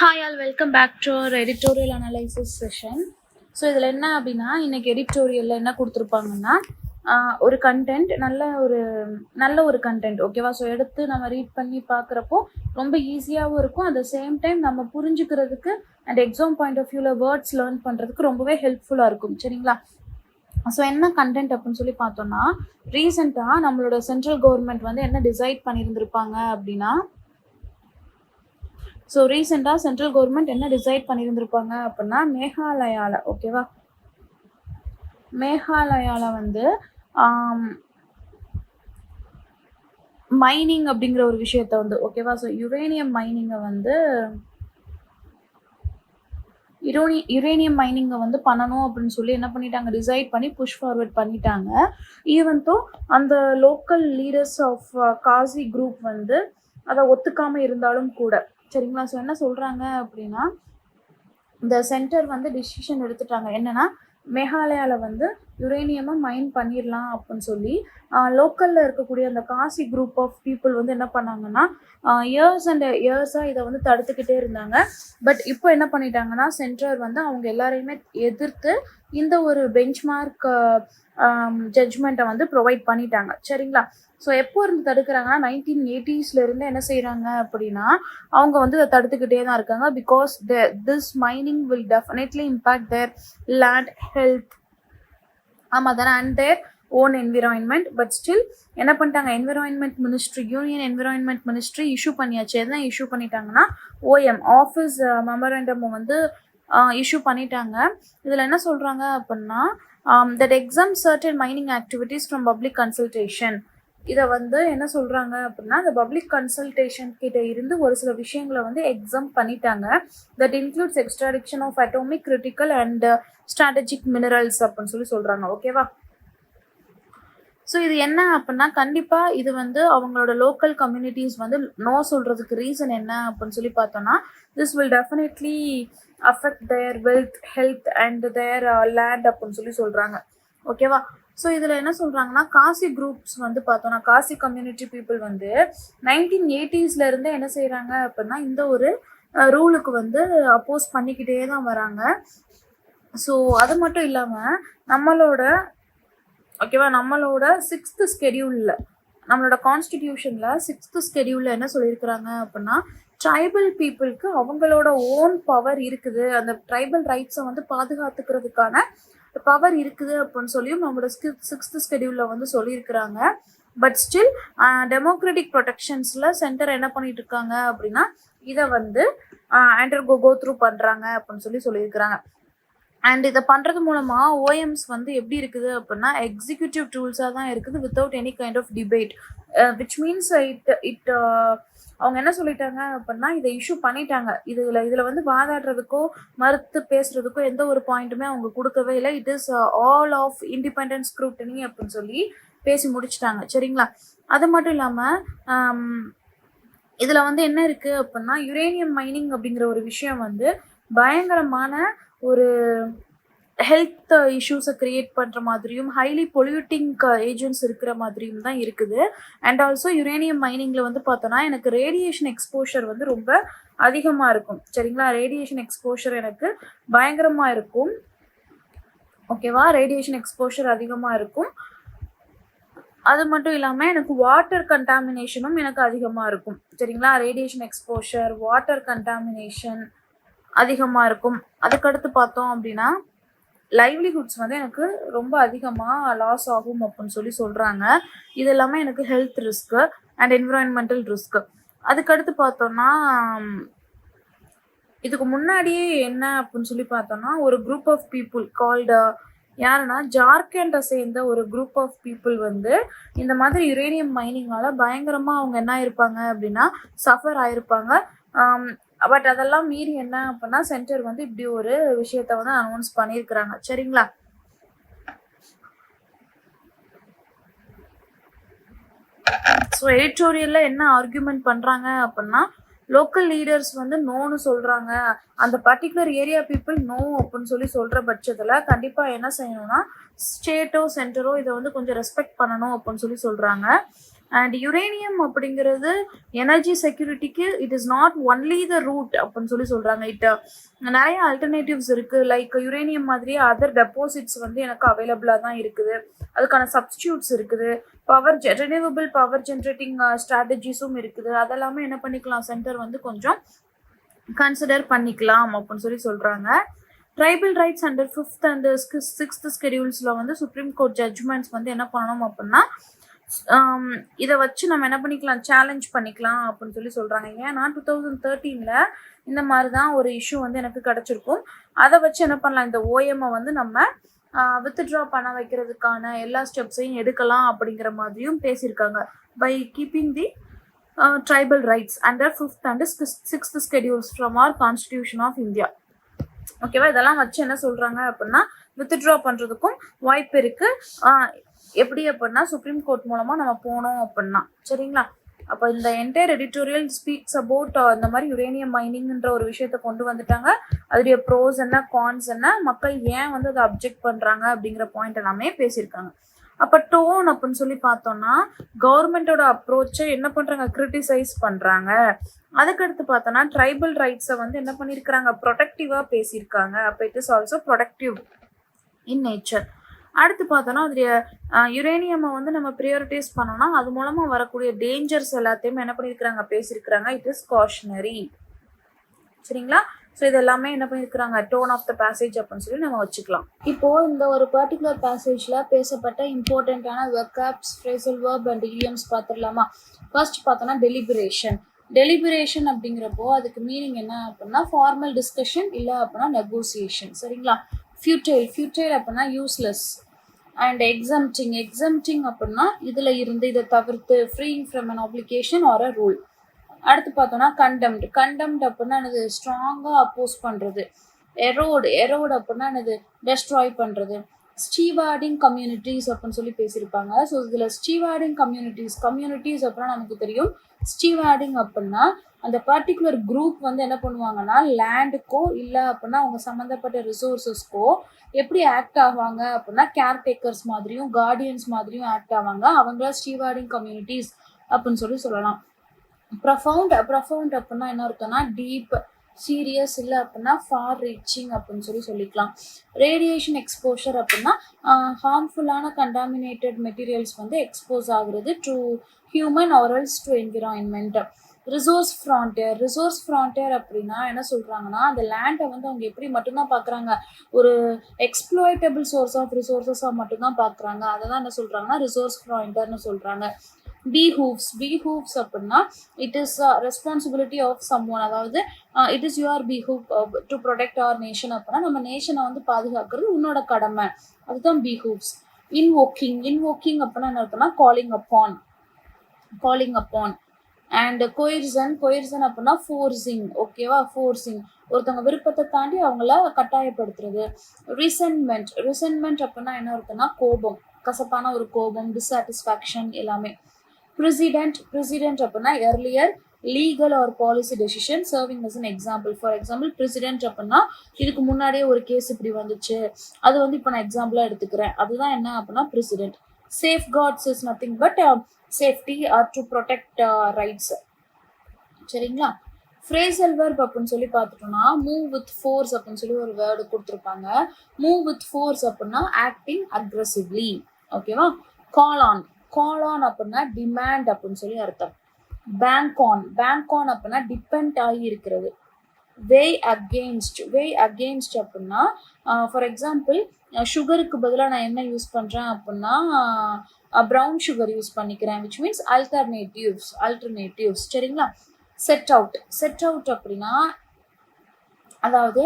Hi all welcome back to our editorial analysis session. So இதில் என்ன அப்படின்னா, இன்றைக்கி எடிட்டோரியலில் என்ன கொடுத்துருப்பாங்கன்னா, ஒரு கண்டென்ட் நல்ல ஒரு கண்டென்ட் ஓகேவா. ஸோ எடுத்து நம்ம ரீட் பண்ணி பார்க்குறப்போ ரொம்ப ஈஸியாகவும் இருக்கும். அட் த சேம் டைம் நம்ம புரிஞ்சுக்கிறதுக்கு அண்ட் எக்ஸாம் பாயிண்ட் ஆஃப் வியூவில் வேர்ட்ஸ் லேர்ன் பண்ணுறதுக்கு ரொம்பவே ஹெல்ப்ஃபுல்லாக இருக்கும். சரிங்களா. ஸோ என்ன கண்டென்ட் அப்படின்னு சொல்லி பார்த்தோன்னா, ரீசெண்டாக நம்மளோட சென்ட்ரல் கவர்மெண்ட் வந்து என்ன டிசைட் பண்ணியிருந்திருப்பாங்க அப்படின்னா, ஸோ ரீசெண்டாக சென்ட்ரல் கவர்மெண்ட் என்ன டிசைட் பண்ணியிருந்திருப்பாங்க அப்படின்னா, மேகாலயாவில் வந்து மைனிங் அப்படிங்கிற ஒரு விஷயத்த வந்து ஓகேவா. ஸோ யுரேனியம் மைனிங்கை வந்து பண்ணணும் அப்படின்னு சொல்லி என்ன பண்ணிட்டாங்க, டிசைட் பண்ணி புஷ் ஃபார்வர்ட் பண்ணிட்டாங்க. ஈவன் தோ அந்த local leaders of Khasi group வந்து அதை ஒத்துக்காமல் இருந்தாலும் கூட. சரிங்களா. ஸோ என்ன சொல்கிறாங்க அப்படின்னா, இந்த சென்டர் வந்து டிசிஷன் எடுத்துட்டாங்க என்னென்னா, மேகாலயாவில் வந்து யுரேனியமை மைன் பண்ணிடலாம் அப்படின்னு சொல்லி லோக்கலில் இருக்கக்கூடிய அந்த காசி குரூப் ஆஃப் பீப்புள் வந்து என்ன பண்ணாங்கன்னா, இயர்ஸ் அண்ட் இயர்ஸாக இதை வந்து தடுத்துக்கிட்டே இருந்தாங்க. பட் இப்போ என்ன பண்ணிட்டாங்கன்னா, சென்டர் வந்து அவங்க எல்லாரையுமே எதிர்த்து இந்த ஒரு பெஞ்ச்மார்க் ஜட்ஜ்மெண்ட்டை வந்து ப்ரொவைட் பண்ணிட்டாங்க. சரிங்களா. ஸோ எப்போ இருந்து தடுக்கிறாங்கன்னா, 1980s என்ன செய்கிறாங்க அப்படின்னா, அவங்க வந்து அதை தடுத்துக்கிட்டே தான் இருக்காங்க. Because this mining will definitely impact there land, health, ஆமாம் தானே, and their own environment. But still என்ன பண்ணிட்டாங்க, யூனியன் என்விரான்மெண்ட் மினிஸ்ட்ரி இஷ்யூ பண்ணியாச்சு. எதுனா இஷ்யூ பண்ணிட்டாங்கன்னா, ஓஎம் ஆஃபீஸ் மெமரண்டம் வந்து இஷ்யூ பண்ணிட்டாங்க. இதில் என்ன சொல்கிறாங்க அப்படின்னா, that exempts certain mining activities from public consultation. இதை வந்து என்ன சொல்கிறாங்க அப்படின்னா, இந்த பப்ளிக் கன்சல்டேஷன் கிட்ட இருந்து ஒரு சில விஷயங்களை வந்து எக்ஸாம் பண்ணிட்டாங்க. That includes extraction of atomic, critical and strategic minerals அப்படின்னு சொல்லி சொல்கிறாங்க. ஓகேவா. ஸோ இது என்ன அப்படின்னா, கண்டிப்பாக இது வந்து அவங்களோட லோக்கல் கம்யூனிட்டிஸ் வந்து நோ சொல்கிறதுக்கு ரீசன் என்ன அப்படின்னு சொல்லி பார்த்தோன்னா, this will definitely affect their wealth, health and their land அப்படின்னு சொல்லி சொல்கிறாங்க. ஓகேவா. ஸோ இதில் என்ன காசி குரூப்ஸ் வந்து பார்த்தோன்னா, காசி கம்யூனிட்டி பீப்புள் வந்து 1980s என்ன செய்கிறாங்க அப்படின்னா, இந்த ஒரு ரூலுக்கு வந்து அப்போஸ் பண்ணிக்கிட்டே தான் வராங்க. ஸோ அது மட்டும் இல்லாமல் நம்மளோட 6th ஸ்கெடியூலில், நம்மளோட கான்ஸ்டிடியூஷனில் 6th ஸ்கெடியூலில் என்ன சொல்லியிருக்கிறாங்க அப்படின்னா, ட்ரைபல் பீப்புளுக்கு அவங்களோட ஓன் பவர் இருக்குது, அந்த ட்ரைபல் ரைட்ஸை வந்து பாதுகாத்துக்கிறதுக்கான பவர் இருக்குது அப்படின்னு சொல்லியும் நம்மளோட 6th ஸ்கெடியூலில் வந்து சொல்லியிருக்கிறாங்க. பட் ஸ்டில் டெமோக்ராட்டிக் ப்ரொடெக்ஷன்ஸில் சென்டர் என்ன பண்ணிட்டு இருக்காங்க அப்படின்னா, இதை வந்து கோ த்ரூ பண்ணுறாங்க அப்படின்னு சொல்லியிருக்கிறாங்க. அண்ட் இதை பண்ணுறது மூலமாக ஓஎம்ஸ் வந்து எப்படி இருக்குது அப்படின்னா, எக்ஸிக்யூட்டிவ் டூல்ஸாக தான் இருக்குது, without any kind of debate. Which means அவங்க என்ன சொல்லிட்டாங்க அப்படின்னா, இதை இஷ்யூ பண்ணிட்டாங்க. இதில் வந்து வாதாடுறதுக்கோ மறுத்து பேசுறதுக்கோ எந்த ஒரு பாயிண்ட்டுமே அவங்க கொடுக்கவே இல்லை. It is all of independent scrutiny அப்படின்னு சொல்லி பேசி முடிச்சுட்டாங்க. சரிங்களா. அது மட்டும் இல்லாமல் இதில் வந்து என்ன இருக்குது அப்படின்னா, யுரேனியம் மைனிங் அப்படிங்கிற ஒரு விஷயம் வந்து பயங்கரமான ஒரு ஹெல்த் இஷ்யூஸை க்ரியேட் பண்ணுற மாதிரியும், ஹைலி பொல்யூட்டிங் ஏஜென்ட்ஸ் இருக்கிற மாதிரியும் தான் இருக்குது. அண்ட் ஆல்சோ யுரேனியம் மைனிங்கில் வந்து பார்த்தோன்னா, எனக்கு ரேடியேஷன் எக்ஸ்போஷர் வந்து ரொம்ப அதிகமாக இருக்கும். சரிங்களா. ரேடியேஷன் எக்ஸ்போஷர் எனக்கு பயங்கரமாக இருக்கும். ஓகேவா. ரேடியேஷன் எக்ஸ்போஷர் அதிகமாக இருக்கும். அது மட்டும் இல்லாமல் எனக்கு வாட்டர் கண்டாமினேஷனும் எனக்கு அதிகமாக இருக்கும். சரிங்களா. ரேடியேஷன் எக்ஸ்போஷர், வாட்டர் கண்டாமினேஷன் அதிகமாக இருக்கும். அதுக்கடுத்து பார்த்தோம் அப்படின்னா, லைவ்லிஹுட்ஸ் வந்து எனக்கு ரொம்ப அதிகமாக லாஸ் ஆகும் அப்படின்னு சொல்கிறாங்க. இது எல்லாமே எனக்கு health risk and environmental risk. அதுக்கடுத்து பார்த்தோன்னா, இதுக்கு முன்னாடியே என்ன அப்படின்னு சொல்லி பார்த்தோன்னா, ஒரு குரூப் ஆஃப் பீப்புள் கால்டு யாருன்னா, ஜார்க்கண்டை சேர்ந்த ஒரு குரூப் ஆஃப் பீப்புள் வந்து இந்த மாதிரி யுரேனியம் மைனிங்கால் பயங்கரமாக அவங்க என்ன ஆயிருப்பாங்க அப்படின்னா, சஃபர் ஆயிருப்பாங்க. பட் அதெல்லாம் மீறி என்ன அப்படின்னா, சென்டர் வந்து இப்படி ஒரு விஷயத்த வந்து அனௌன்ஸ் பண்ணியிருக்கிறாங்க. சரிங்களா. ஸோ எடிட்டோரியலில் என்ன ஆர்கியூமெண்ட் பண்ணுறாங்க அப்படின்னா, லோக்கல் லீடர்ஸ் வந்து நோன்னு சொல்கிறாங்க, அந்த பர்டிகுலர் ஏரியா பீப்புள் நோ அப்படின்னு சொல்கிற பட்சத்தில் கண்டிப்பாக என்ன செய்யணும்னா, ஸ்டேட்டோ சென்டரோ இதை வந்து கொஞ்சம் ரெஸ்பெக்ட் பண்ணணும் அப்படின்னு சொல்கிறாங்க. அண்ட் யுரேனியம் அப்படிங்கிறது எனர்ஜி செக்யூரிட்டிக்கு it is not only the root அப்படின்னு சொல்றாங்க. நிறைய அல்டர்னேட்டிவ்ஸ் இருக்கு. லைக் யுரேனியம் மாதிரியே அதர் டெபாசிட்ஸ் வந்து எனக்கு அவைலபிளாக தான் இருக்குது. அதுக்கான சப்ஸ்டியூட்ஸ் இருக்குது. ரெனியூவபிள் பவர் ஜென்ரேட்டிங் ஸ்ட்ராட்டஜிஸும் இருக்குது. அதெல்லாமே என்ன பண்ணிக்கலாம், சென்டர் வந்து கொஞ்சம் கன்சிடர் பண்ணிக்கலாம் அப்படின்னு சொல்றாங்க. Tribal rights under 5th and 6th ஸ்கெடியூல்ஸில் வந்து சுப்ரீம் கோர்ட் ஜட்ஜ்மெண்ட்ஸ் வந்து என்ன பண்ணணும் அப்படின்னா இதை வச்சு நம்ம என்ன பண்ணிக்கலாம், சேலஞ்ச் பண்ணிக்கலாம் அப்படின்னு சொல்கிறாங்க. ஏன்னா 2013 இந்த மாதிரி தான் ஒரு இஷ்யூ வந்து எனக்கு கிடச்சிருக்கும். அதை வச்சு என்ன பண்ணலாம், இந்த ஓஎம்ஐ வந்து நம்ம வித்ட்ரா பண்ண வைக்கிறதுக்கான எல்லா ஸ்டெப்ஸையும் எடுக்கலாம் அப்படிங்கிற மாதிரியும் பேசியிருக்காங்க. By keeping the tribal rights under 5th and 6th schedules from our Constitution of India. ஓகேவா, இதெல்லாம் வச்சு என்ன சொல்றாங்க அப்படின்னா வித்ட்ரா பண்றதுக்கும் வாய்ப்பு இருக்கு. எப்படி அப்படின்னா சுப்ரீம் கோர்ட் மூலமா நம்ம போனோம் அப்படின்னா. சரிங்களா, அப்போ இந்த என்டையர் எடிட்டோரியல் ஸ்பீக்ஸ் அபவுட் இந்த மாதிரி யுரேனியம் மைனிங்ன்ற ஒரு விஷயத்த கொண்டு வந்துட்டாங்க. அதோடைய ப்ரோஸ் என்ன, கான்ஸ் என்ன, மக்கள் ஏன் வந்து அதை அப்ஜெக்ட் பண்றாங்க அப்படிங்கிற பாயிண்ட் எல்லாமே பேசியிருக்காங்க. அப்போ டோன் அப்படின்னு பார்த்தோம்னா கவர்மெண்டோட அப்ரோச்சை என்ன பண்ணுறாங்க, கிரிட்டிசைஸ் பண்ணுறாங்க. அதுக்கடுத்து பார்த்தோன்னா ட்ரைபல் ரைட்ஸை வந்து என்ன பண்ணியிருக்கிறாங்க, ப்ரொடக்டிவாக பேசியிருக்காங்க. அப்போ it is also productive in nature. அடுத்து பார்த்தோன்னா அதோடைய யுரேனியமை வந்து நம்ம ப்ரியாரிட்டைஸ் பண்ணோம்னா அது மூலமாக வரக்கூடிய டேஞ்சர்ஸ் எல்லாத்தையுமே என்ன பண்ணியிருக்கிறாங்க, பேசியிருக்கிறாங்க. It is cautionary. சரிங்களா, ஸோ இது எல்லாமே என்ன பண்ணியிருக்கிறாங்க, டோன் ஆஃப் த பேசேஜ் அப்படின்னு நம்ம வச்சுக்கலாம். இப்போ இந்த ஒரு பர்டிகுலர் பேசேஜில் பேசப்பட்ட இம்பார்ட்டண்ட்டான வெர்காப்ஸ், ஃப்ரேசல் வெர்ப் அண்ட் இடியம்ஸ் பார்த்துடலாமா. ஃபர்ஸ்ட் பார்த்தோன்னா டெலிபரேஷன். டெலிபரேஷன் அப்படிங்கிறப்போ அதுக்கு மீனிங் என்ன அப்படின்னா ஃபார்மல் டிஸ்கஷன், இல்லை அப்படின்னா நெகோசியேஷன். சரிங்களா, ஃபியூட்டைல் அப்படின்னா யூஸ்லெஸ். அண்ட் எக்ஸம்டிங் அப்படின்னா இதில் இருந்து இதை தவிர்த்து, freeing from an application or a rule. அடுத்து பார்த்தோன்னா கண்டெம்ட் அப்படின்னா என்னது, ஸ்ட்ராங்காக அப்போஸ் பண்ணுறது. எரோடு அப்படின்னா என்னது, டெஸ்ட்ராய் பண்ணுறது. ஸ்டீவார்டிங் கம்யூனிட்டிஸ் அப்படின்னு பேசியிருப்பாங்க. ஸோ இதில் ஸ்டீவார்டிங் கம்யூனிட்டிஸ் அப்படின்னா நமக்கு தெரியும். ஸ்டீவார்டிங் அப்படின்னா அந்த பர்டிகுலர் குரூப் வந்து என்ன பண்ணுவாங்கன்னா லேண்டுக்கோ இல்லை அப்படின்னா அவங்க சம்மந்தப்பட்ட ரிசோர்ஸஸ்க்கோ எப்படி ஆக்ட் ஆவாங்க அப்படின்னா கேர்டேக்கர்ஸ் மாதிரியும் கார்டியன்ஸ் மாதிரியும் ஆக்ட் ஆவாங்க. அவங்கள ஸ்டீவார்டிங் கம்யூனிட்டிஸ் அப்படின்னு சொல்லலாம். ப்ரொஃபவுண்ட் அப்படின்னா என்ன அர்த்தம்னா டீப், சீரியஸ், இல்லை அப்படின்னா ஃபார் ரீச்சிங் அப்படின்னு சொல்லிக்கலாம். ரேடியேஷன் எக்ஸ்போஷர் அப்படின்னா ஹார்ம்ஃபுல்லான கண்டாமினேட்டட் மெட்டீரியல்ஸ் வந்து எக்ஸ்போஸ் ஆகுறது to human or else to environment. Resource frontier அப்படின்னா என்ன சொல்கிறாங்கன்னா அந்த லேண்டை வந்து அவங்க எப்படி மட்டும்தான் பார்க்குறாங்க, ஒரு எக்ஸ்ப்ளாய்டபிள் சோர்ஸ் ஆஃப் ரிசோர்ஸஸாக மட்டும்தான் பார்க்குறாங்க. அதை தான் என்ன சொல்கிறாங்கன்னா ரிசோர்ஸ் ஃப்ரான்டியர்னு சொல்கிறாங்க. behoofs அப்படின்னா it is responsibility of someone. அதாவது it is your behoove to protect our nation அப்படின்னா நம்ம நேஷனை வந்து பாதுகாக்கிறது உன்னோட கடமை, அதுதான் behoofs. இன்வோக்கிங் அப்படின்னா என்ன அர்த்தம்னா காலிங் அப்பான். அண்ட் coercion அப்படின்னா ஃபோர்ஸிங். ஓகேவா, ஃபோர்ஸிங், ஒருத்தவங்க விருப்பத்தை தாண்டி அவங்கள கட்டாயப்படுத்துறது. ரிசன்மெண்ட் அப்படின்னா என்ன அர்த்தம்னா கோபம், கசப்பான ஒரு கோபம், டிஸாட்டிஸ்ஃபேக்ஷன் எல்லாமே. Precedent அப்படின்னா earlier legal or policy decision serving as an example. For example, precedent அப்படின்னா இதுக்கு முன்னாடியே ஒரு கேஸ் இப்படி வந்துச்சு, அது வந்து இப்போ நான் எக்ஸாம்பிளாக எடுத்துக்கிறேன், அதுதான் என்ன அப்படின்னா precedent. Safeguards is nothing but safety or to protect rights. சரிங்களா, ஃப்ரேசல் வெர்ப் அப்படின்னு பார்த்துட்டோம்னா மூவ் வித் ஃபோர்ஸ் அப்படின்னு ஒரு வேர்டு கொடுத்துருப்பாங்க. மூவ் வித் ஃபோர்ஸ் அப்படின்னா ஆக்டிங் அக்ரெசிவ்லி. ஓகேவா, கால் ஆன் அப்படின்னா டிமாண்ட் அப்படின்னு அர்த்தம். பேங்க் ஆன் அப்படின்னா டிபெண்ட் ஆகி இருக்கிறது. வே அகெயின்ஸ்ட் அப்படின்னா ஃபார் எக்ஸாம்பிள் சுகருக்கு பதிலாக நான் என்ன யூஸ் பண்ணுறேன் அப்படின்னா ப்ரௌன் சுகர் யூஸ் பண்ணிக்கிறேன், விச் மீன்ஸ் அல்டர்னேட்டிவ்ஸ். சரிங்களா, செட் அவுட் அப்படின்னா அதாவது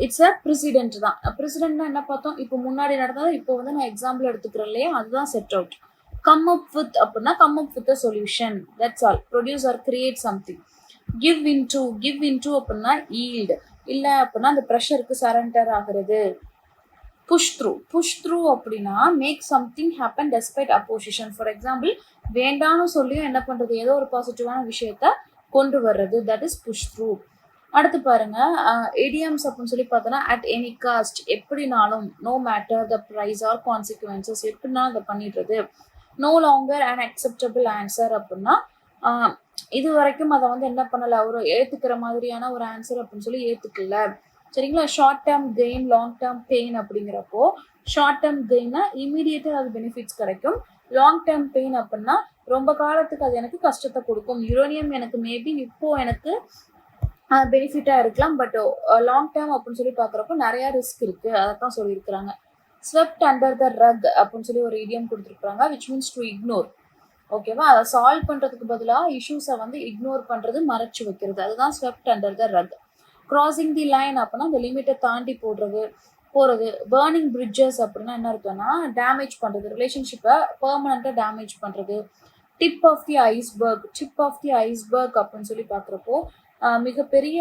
இட்ஸ் அ ப்ரெசிடென்ட் தான். ப்ரெசிடென்ட்னா என்ன பார்த்தோம், இப்போ முன்னாடி நடந்தது இப்போ வந்து நான் எக்ஸாம்பிள் எடுத்துக்கிறேன் இல்லையா, அதுதான் set out. Come up with a solution, that's all. Produce or create something. Give into அப்படின்னா ஈல்ட், இல்லை அப்படின்னா அந்த ப்ரெஷருக்கு சரண்டர் ஆகிறது. புஷ் த்ரூ அப்படின்னா make something happen despite opposition. For example வேண்டான்னு சொல்லியும் என்ன பண்ணுறது, ஏதோ ஒரு பாசிட்டிவான விஷயத்த கொண்டு வர்றது, தட் இஸ் புஷ் த்ரூ. அடுத்து பாருங்க, இடியம்ஸ் அப்படின்னு பார்த்தோன்னா அட் எனி காஸ்ட், எப்படினாலும், no matter the price or consequences, எப்படினாலும் அதை பண்ணிடுறது. No longer and acceptable answer அப்படின்னா இது வரைக்கும் அதை வந்து என்ன பண்ணலை, ஒரு ஏற்றுக்கிற மாதிரியான ஒரு ஆன்சர் அப்படின்னு சொல்லி ஏற்றுக்கல. சரிங்களா? Short term gain, long term pain அப்படிங்கிறப்போ ஷார்ட் டேர்ம் கெயின்னா இமீடியட்டாக அது பெனிஃபிட்ஸ் கிடைக்கும். லாங் டேர்ம் பெயின் அப்படின்னா ரொம்ப காலத்துக்கு அது எனக்கு கஷ்டத்தை கொடுக்கும். யுரேனியம் எனக்கு மேபி இப்போ எனக்கு பெனிஃபிட்டாக இருக்கலாம், பட் லாங் டேர்ம் அப்படின்னு சொல்லி பார்க்குறப்போ நிறையா ரிஸ்க் இருக்குது. அதை தான் சொல்லியிருக்கிறாங்க. ஸ்வெப்ட் அண்டர் த ரக் அப்படின்னு சொல்லி ஒரு இடியம் கொடுத்துருக்குறாங்க, விச் மீன்ஸ் டு இக்னோர். ஓகேவா? அதை சால்வ் பண்ணுறதுக்கு பதிலாக இஷ்யூஸை வந்து இக்னோர் பண்ணுறது, மறைச்சு வைக்கிறது, அதுதான் swept under the rock. Crossing the line அப்படின்னா அந்த லிமிட்டை தாண்டி போகிறது. பேர்னிங் பிரிட்ஜஸ் அப்படின்னா என்ன அர்த்தம்னா டேமேஜ் பண்ணுறது, ரிலேஷன்ஷிப்பை பெர்மனண்ட்டாக டேமேஜ் பண்ணுறது. டிப் ஆஃப் தி ஐஸ்பர்க் அப்படின்னு சொல்லி பார்க்குறப்போ மிகப்பெரிய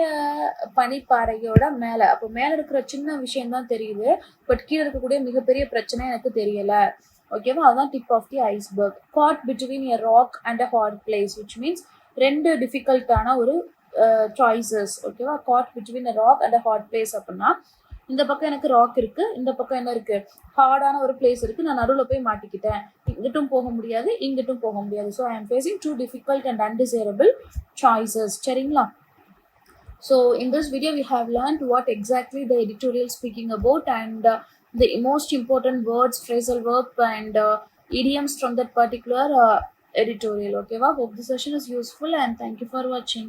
பனிப்பாறையோட மேலே, அப்போ மேலே இருக்கிற சின்ன விஷயம்தான் தெரியுது, பட் கீழே இருக்கக்கூடிய மிகப்பெரிய பிரச்சனை எனக்கு தெரியலை. ஓகேவா? அதுதான் tip of the iceberg. Caught between a rock and a hard place, which means ரெண்டு டிஃபிகல்ட்டான ஒரு சாய்ஸஸ். ஓகேவா? Caught between a rock and a hard place அப்படின்னா இந்த பக்கம் எனக்கு ராக் இருக்கு, இந்த பக்கம் என்ன இருக்கு, ஹார்டான ஒரு பிளேஸ் இருக்கு, நான் நடுவில் போய் மாட்டிக்கிட்டேன், இங்கிட்டும் போக முடியாது இங்கிட்டும் போக முடியாது. So I am facing two difficult and undesirable choices. சரிங்களா? So in this video we have learned what exactly the editorial speaking about, and the most important words, phrasal verb and idioms from that particular editorial. Okay, hope this session is useful and thank you for watching.